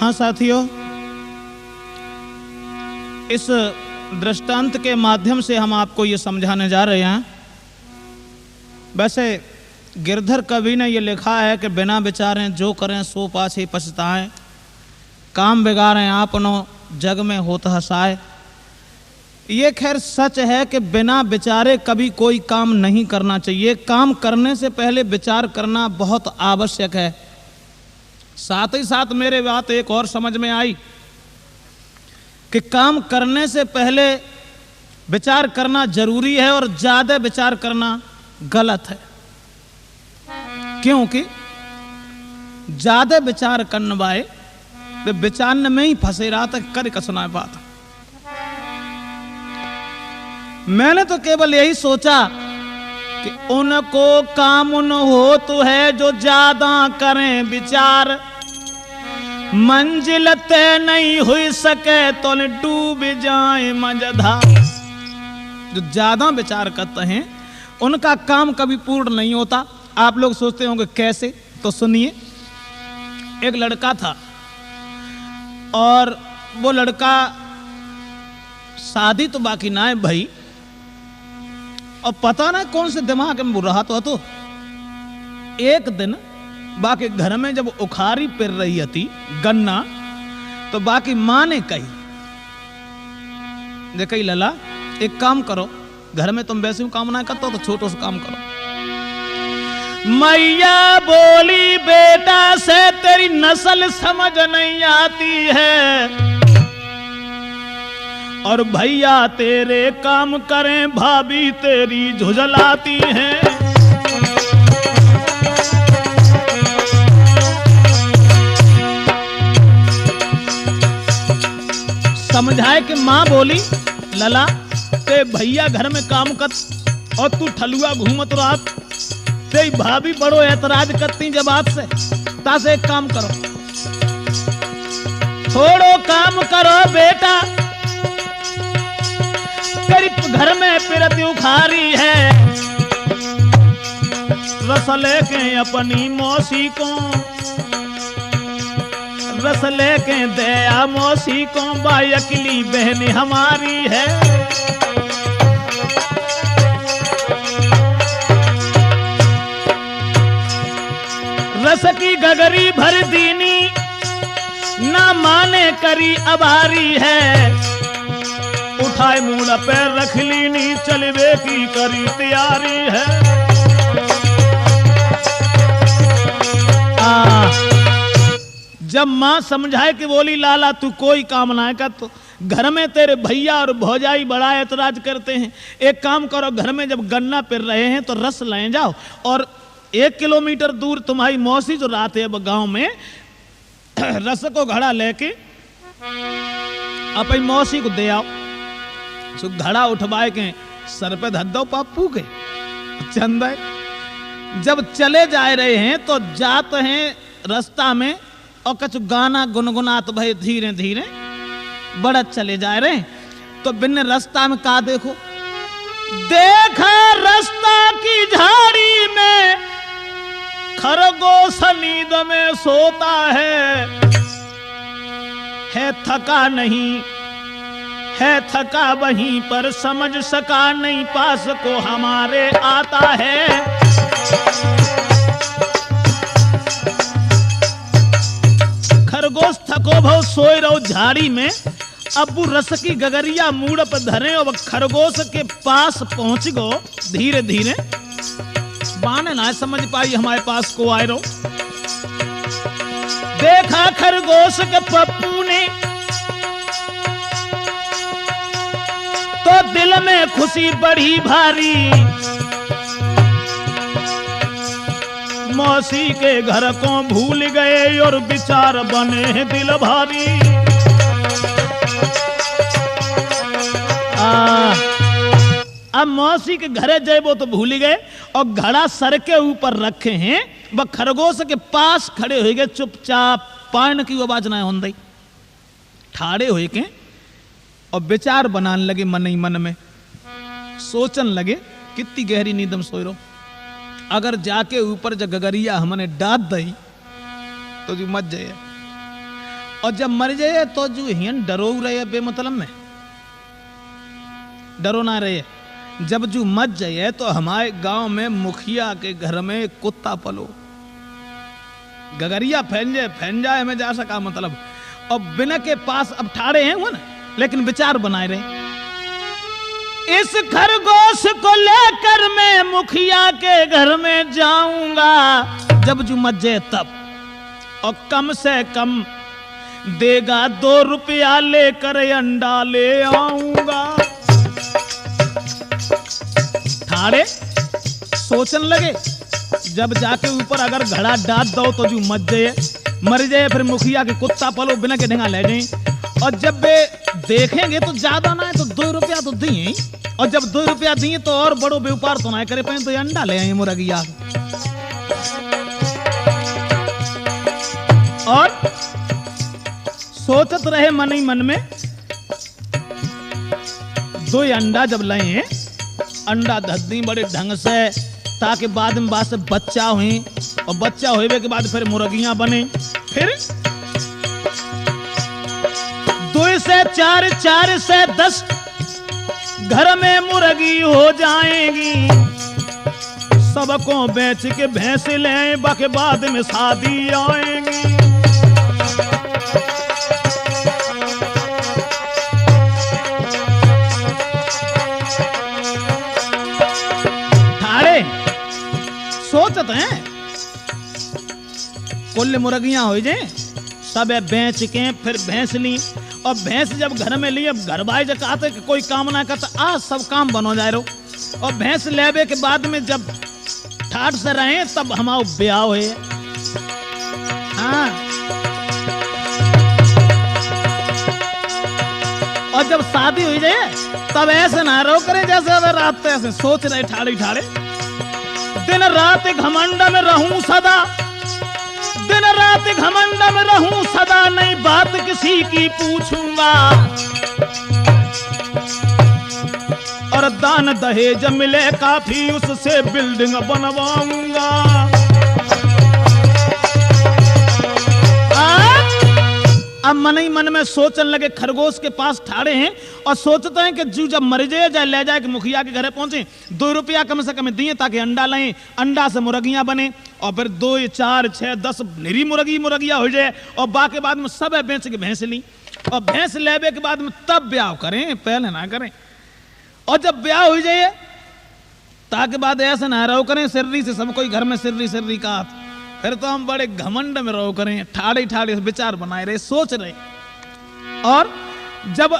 हाँ साथियों, इस दृष्टांत के माध्यम से हम आपको ये समझाने जा रहे हैं। वैसे गिरधर कवि ने ये लिखा है कि बिना विचारे जो करें सो पाछे पछताएं, काम बिगाड़ें आपनो जग में होत हसाए। ये खैर सच है कि बिना विचारे कभी कोई काम नहीं करना चाहिए। काम करने से पहले विचार करना बहुत आवश्यक है। साथ ही साथ मेरे बात एक और समझ में आई कि काम करने से पहले विचार करना जरूरी है और ज्यादा विचार करना गलत है, क्योंकि ज्यादा विचार करने वाले वे विचारने में ही फंसे रहा था, कर कसना बात। मैंने तो केवल यही सोचा कि उनको काम न हो तो है जो ज्यादा करें विचार, मंजिल तय नहीं हुई सके तो डूब जाए मझधार। जो ज्यादा विचार करते हैं उनका काम कभी पूर्ण नहीं होता। आप लोग सोचते होंगे कैसे, तो सुनिए। एक लड़का था और वो लड़का शादी तो बाकी ना है भाई, और पता ना कौन से दिमाग में रहा तो एक दिन बाकी घर में जब उखारी पिर रही थी गन्ना, तो बाकी माँ ने कही, देखी लला एक काम करो, घर में तुम वैसे ही काम ना करते हो तो छोटो से काम करो। मैया बोली बेटा से तेरी नस्ल समझ नहीं आती है, और भैया तेरे काम करें भाभी तेरी झुझलाती हैं। समझाए कि माँ बोली लला ते भैया घर में काम कर और तू ठलुआ घूमत रात, ते भाभी बड़ो ऐतराज करती जब बात से, तासे एक काम करो, थोड़ो काम करो बेटा, तेरी घर में पिरत उखारी है, रस लेके अपनी मौसी को, रस लेके दया मौसी को, बाई अकेली बहन हमारी है। रस की गगरी भर दीनी ना माने करी अबारी है, उठाए मूड़ा पैर रख लीनी चलवे की करी तैयारी है। जब माँ समझाए कि बोली लाला तू कोई काम ना कर, तो घर में तेरे भैया और भौजाई बड़ा ऐतराज करते हैं, एक काम करो, घर में जब गन्ना पिर रहे हैं तो रस ले जाओ, और 1 किलोमीटर दूर तुम्हारी मौसी जो रहते है गांव में, रस को घड़ा लेके अपनी मौसी को दे आओ। सो घड़ा उठवाए के सर पे धर दो पप्पू के चंदा। जब चले जा रहे हैं तो जाते हैं रास्ता में और कुछ गाना गुनगुनात भाई धीरे धीरे बड़ा चले जा रहे हैं, तो बिन रास्ता में का देखो, देखा रास्ता की झाड़ी में खरगोश नींद में सोता है थका नहीं, है थका वहीं पर समझ सका नहीं, पास को हमारे आता है। खरगोश थको भव सोए रहो झाड़ी में, अबू रस की गगरिया मूड़ पर धरे और खरगोश के पास पहुंच गो धीरे धीरे, बाने ना समझ पाई हमारे पास को आए रहो। देखा खरगोश के पप्पू ने तो दिल में खुशी बढ़ी भारी, मौसी के घर को भूल गए और विचार बने दिल भारी। अब मौसी के घरे जेबो तो भूल गए और घड़ा सर के ऊपर रखे हैं, वह खरगोश के पास खड़े हो गए चुपचाप, पान की आवाज ना हों दई, ठाड़े हो के और विचार बनाने लगे मन ही मन में, सोचन लगे कितनी गहरी नींद में सोए रहो, अगर जाके ऊपर जो गगरिया हमने डांट दई तो जो मत जाए। और जब मर जाए तो जो हियन डरो रहे बेमतलब में, डरो ना रहे। जब जो मर जाए तो हमारे गांव में मुखिया के घर में कुत्ता पलो, गगरिया फैन जाए हमें जा सका मतलब। और बिना के पास अब ठाड़े हैं वो ना, लेकिन विचार बनाए रहे। इस खरगोश को लेकर मैं मुखिया के घर में जाऊंगा, जब जो मर जाए तब, और कम से कम देगा 2 रुपया लेकर अंडा ले आऊंगा। ठाड़े सोचन लगे, जब जाके ऊपर अगर घड़ा डाल दो तो जो मर जाए फिर मुखिया के कुत्ता पलो बिना के ढेंगा ले जाए। और जब वे देखेंगे तो ज्यादा ना है तो 2 रुपया तो दिए, और जब 2 रुपया दिए तो और बड़ो व्यापार तो ना करे पाए, तो अंडा ले आए मुर्गिया। और सोचत रहे मन ही मन में, 2 अंडा जब लाए, अंडा धद्दी बड़े ढंग से, ताकि बाद में बात से बच्चा हुए, और बच्चा होने के बाद फिर मुर्गियां बने। फिर 2 से 4, 4 से 10 घर में मुर्गी हो जाएगी। सबको बेच के भैंस ले, बाकी बाद में शादी आएंगी। सोचत हैं कुल मुर्गियां हो जाए, सब बेच के फिर भैंस ली। और भैंस जब घर में ली, अब घर भाई जब कहते कि कोई काम ना करता, आज सब काम बनो जाए रो। और भैंस लेवे के बाद में जब ठाठ से रहे तब हमारा ब्याह हुए। हाँ, और जब शादी हुई जाए तब ऐसे ना रहो करे जैसे अब रात ऐसे सोच रहे ठाड़े ठाड़े, दिन रात घमंड में रहूं सदा, दिन रात घमंड में रहूं सदा, नहीं बात किसी की पूछूंगा। और दान दहेज मिले काफी, उससे बिल्डिंग बनवाऊंगा। अब मन ही मन में सोचने लगे, खरगोश के पास ठाड़े हैं और सोचते हैं कि जू जब मर जाए ले जाए कि मुखिया के घर पहुंचे, 2 रुपया कम से कम दिए ताकि अंडा लाएं, अंडा से मुर्गियां बने, और फिर 2, 4, 6, 10 निरी मुर्गिया हो जाए, और बाकी बाद में सब बेच के भैंस ली। और भैंस लेवे के बाद में तब ब्याह करें, पहले ना करें। और जब ब्याह हो जाए ताकि बाद ऐसा ना रहो करें सिर्री से, सब कोई घर में सिर्री का, फिर तो हम बड़े घमंड में रहो करें। ठाड़े ठाड़े विचार बनाए रहे, सोच रहे। और जब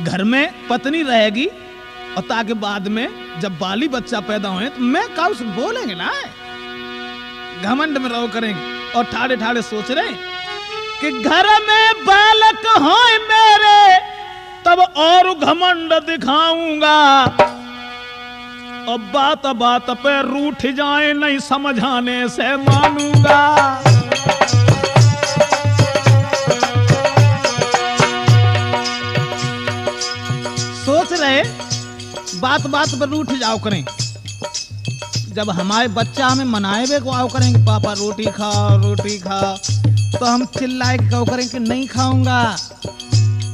घर में पत्नी रहेगी और ताकि बाद में जब बाली बच्चा पैदा हुए तो मैं काउ से बोलेंगे ना, घमंड में रहो करेंगे। और ठाड़े ठाड़े सोच रहे कि घर में बालक हो मेरे तब और घमंड दिखाऊंगा, और बात बात पे रूठ जाए नहीं समझाने से मानूंगा। सोच रहे बात बात पर रूठ जाओ करें, जब हमारे बच्चा हमें मनाए हुए को आओ करेंगे पापा रोटी खाओ, तो हम चिल्लाए कहो करें कि नहीं खाऊंगा।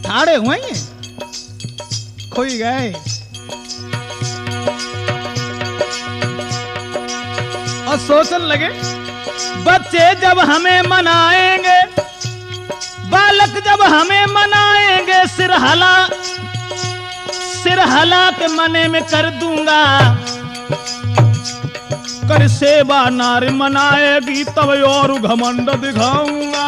ठाड़े हुए खोई गए। और सोचने लगे बच्चे जब हमें मनाएंगे, बालक जब हमें मनाएंगे, सिर हला के मने में कर दूंगा। कर सेवा नार मनाएगी तब और घमंड दिखाऊंगा।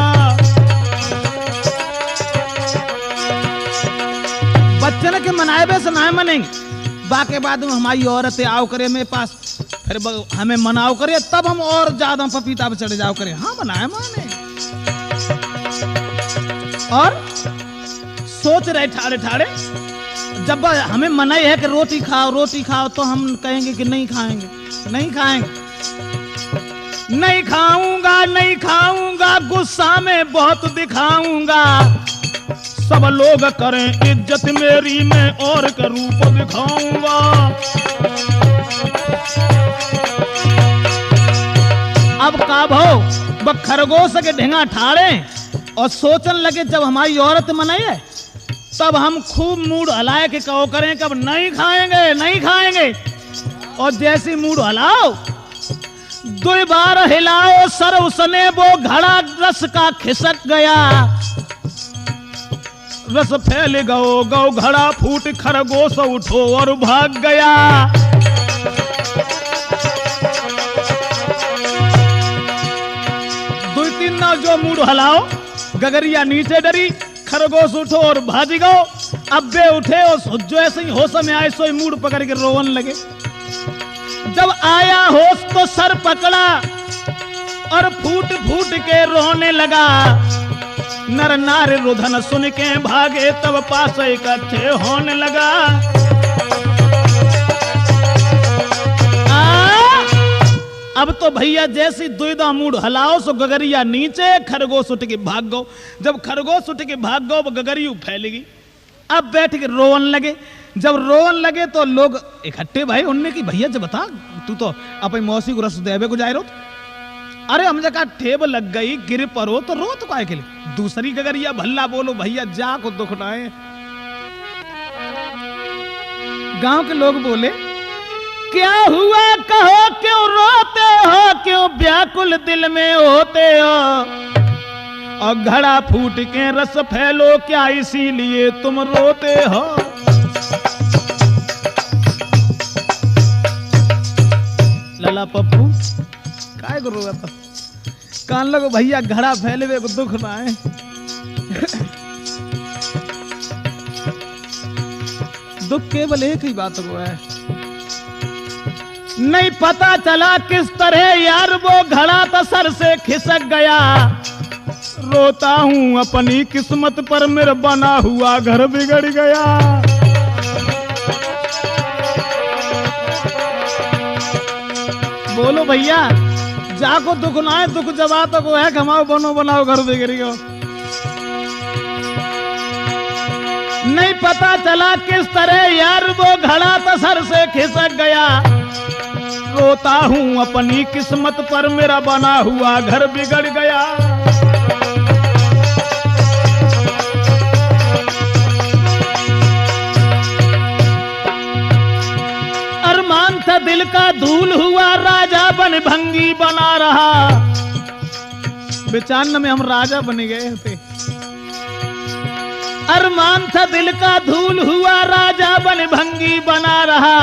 बच्चन के मनाए से ना मनेंगे, बाकी बाद में हमारी औरतें आओ करे मेरे पास, फिर हमें मनाओ करे तब हम और ज्यादा पपीता पे चढ़ जाओ करे। हाँ मनाए माने। और सोच रहे ठाड़े ठाड़े, जब हमें मनाई है कि रोटी खाओ तो हम कहेंगे कि नहीं खाएंगे, नहीं खाऊंगा, गुस्सा में बहुत दिखाऊंगा। सब लोग करें इज्जत मेरी, मैं और का रूप दिखाऊंगा। अब का भाव खरगोश के ढेंगा ठाड़े और सोचने लगे जब हमारी औरत मनाई है तब हम खूब मूड हलाए के कहो करें कब नहीं खाएंगे नहीं खाएंगे। और जैसी मूड हलाओ 2 बार हिलाओ सर उसने वो घड़ा रस का खिसक गया। रस फैल गओ गौ घड़ा फूट खरगोश उठो और भाग गया। 2-3 ना जो मूड हलाओ गगरिया नीचे डरी खरगोश उठो और भाग गओ। अब वे उठे और जो ऐसे ही होश में आए सो मूड पकड़ के रोवन लगे। जब आया होश तो सर पकड़ा और फूट फूट के रोने लगा। नर नारी रुधन सुन के भागे तब पास इकट्ठे होने लगा। अब तो भैया जैसी दुविधा मूड हलाओ सो गगरिया नीचे खरगोश उठ के भाग गो। जब खरगोश उठ के भाग गो गगरी फैलेगी। अब बैठ के रोवन लगे। जब रोवन लगे तो लोग इकट्ठे भाई उनने की भैया जब बता तू तो अपनी मौसी को रस देवे को जाए रो। अरे हम जगह ठेब लग गई गिर परो तो रो तो काय के लिए। दूसरी गगरिया भल्ला बोलो भैया जा को दुख उठाए। गांव के लोग बोले क्या हुआ कहो क्यों रोते हो क्यों व्याकुल दिल में होते हो। और घड़ा फूट के रस फैलो क्या इसीलिए तुम रोते हो। लला पप्पू काय को रोया था कान लगो भैया घड़ा फैले हुए को दुख ना है। दुख केवल एक ही बात को है। नहीं पता चला किस तरह यार वो घड़ा तो सर से खिसक गया। रोता हूं अपनी किस्मत पर मेरा बना हुआ घर बिगड़ गया। बोलो भैया जाको दुख ना है दुख जवा तो को है कमाओ बनो बनाओ घर बिगड़ गया। नहीं पता चला किस तरह यार वो घड़ा तो सर से खिसक गया। रोता हूं अपनी किस्मत पर मेरा बना हुआ घर बिगड़ गया। अरमान था दिल का धूल हुआ राजा बन भंगी बना रहा। 95 में हम राजा बन गए थे। अरमान था दिल का धूल हुआ राजा बन भंगी बना रहा।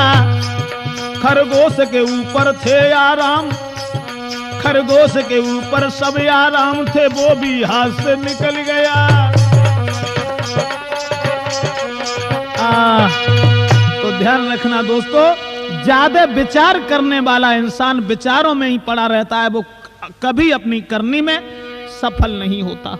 खरगोश के ऊपर थे आराम खरगोश के ऊपर सब आराम थे वो भी हाथ से निकल गया। तो ध्यान रखना दोस्तों ज्यादा विचार करने वाला इंसान विचारों में ही पड़ा रहता है वो कभी अपनी करनी में सफल नहीं होता।